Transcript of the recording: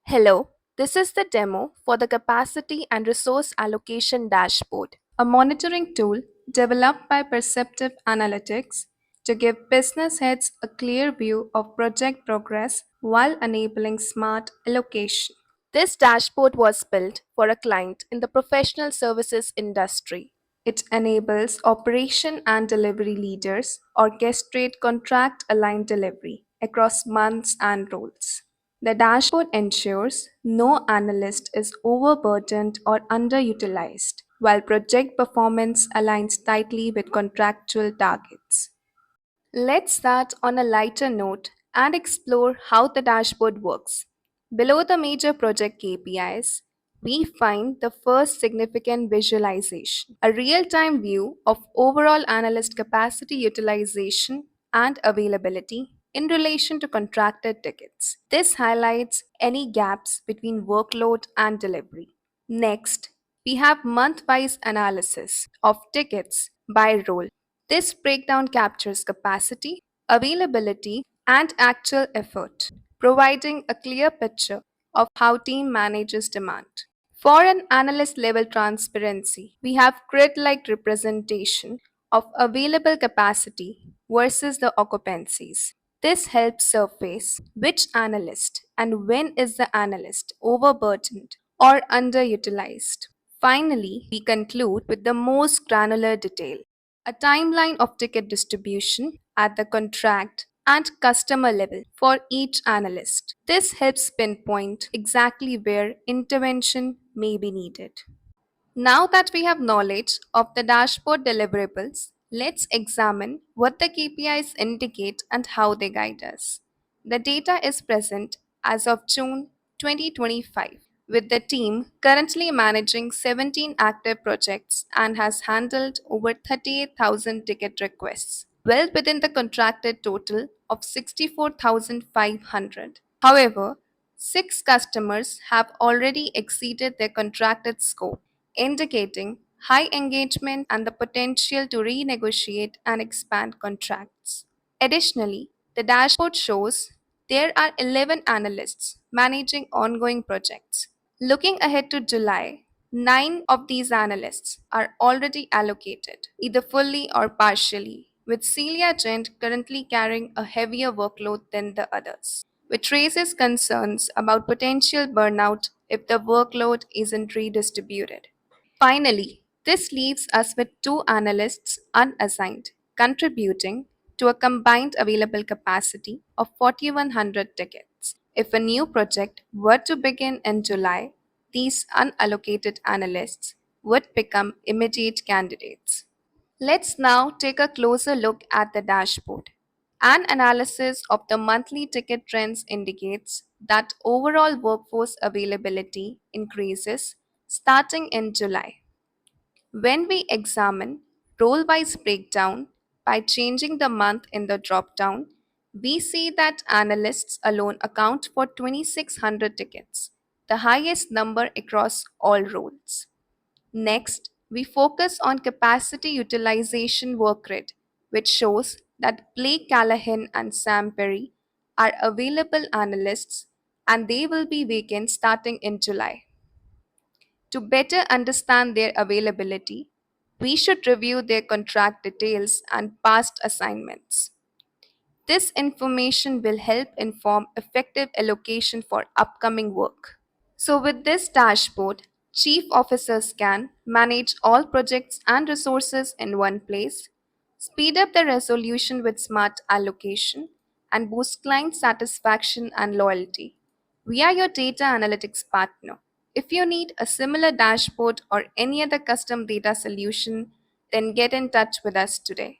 Hello, this is the demo for the Capacity and Resource Allocation Dashboard, a monitoring tool developed by Perceptive Analytics to give business heads a clear view of project progress while enabling smart allocation. This dashboard was built for a client in the professional services industry. It enables operation and delivery leaders orchestrate contract aligned delivery across months and roles. The dashboard ensures no analyst is overburdened or underutilized, while project performance aligns tightly with contractual targets. Let's start on a lighter note and explore how the dashboard works. Below the major project KPIs, we find the first significant visualization, a real time view of overall analyst capacity utilization and availability in relation to contracted tickets. This highlights any gaps between workload and delivery. Next, we have month wise analysis of tickets by role. This breakdown captures capacity, availability, and actual effort, providing a clear picture of how team manages demand. For an analyst level transparency, we have grid-like representation of available capacity versus the occupancies. This helps surface which analyst and when is the analyst overburdened or underutilized. Finally, we conclude with the most granular detail, a timeline of ticket distribution at the contract and customer level for each analyst. This helps pinpoint exactly where intervention may be needed. Now that we have knowledge of the dashboard deliverables, let's examine what the KPIs indicate and how they guide us. The data is present as of June 2025, with the team currently managing 17 active projects and has handled over 38,000 ticket requests, well within the contracted total of 64,500. However, 6 customers have already exceeded their contracted scope, indicating high engagement and the potential to renegotiate and expand contracts. Additionally, the dashboard shows there are 11 analysts managing ongoing projects. Looking ahead to July, 9 of these analysts are already allocated, either fully or partially, with Celia Gent currently carrying a heavier workload than the others, which raises concerns about potential burnout if the workload isn't redistributed. Finally, this leaves us with 2 analysts unassigned, contributing to a combined available capacity of 4,100 tickets. If a new project were to begin in July, these unallocated analysts would become immediate candidates. Let's now take a closer look at the dashboard. An analysis of the monthly ticket trends indicates that overall workforce availability increases starting in July. When we examine role-wise breakdown by changing the month in the drop-down, we see that analysts alone account for 2,600 tickets, the highest number across all roles. Next, we focus on capacity utilization work rate, which shows that Blake Callahan and Sam Perry are available analysts and they will be vacant starting in July. To better understand their availability, we should review their contract details and past assignments. This information will help inform effective allocation for upcoming work. So, with this dashboard, chief officers can manage all projects and resources in one place, speed up the resolution with smart allocation, and boost client satisfaction and loyalty. We are your data analytics partner. If you need a similar dashboard or any other custom data solution, then get in touch with us today.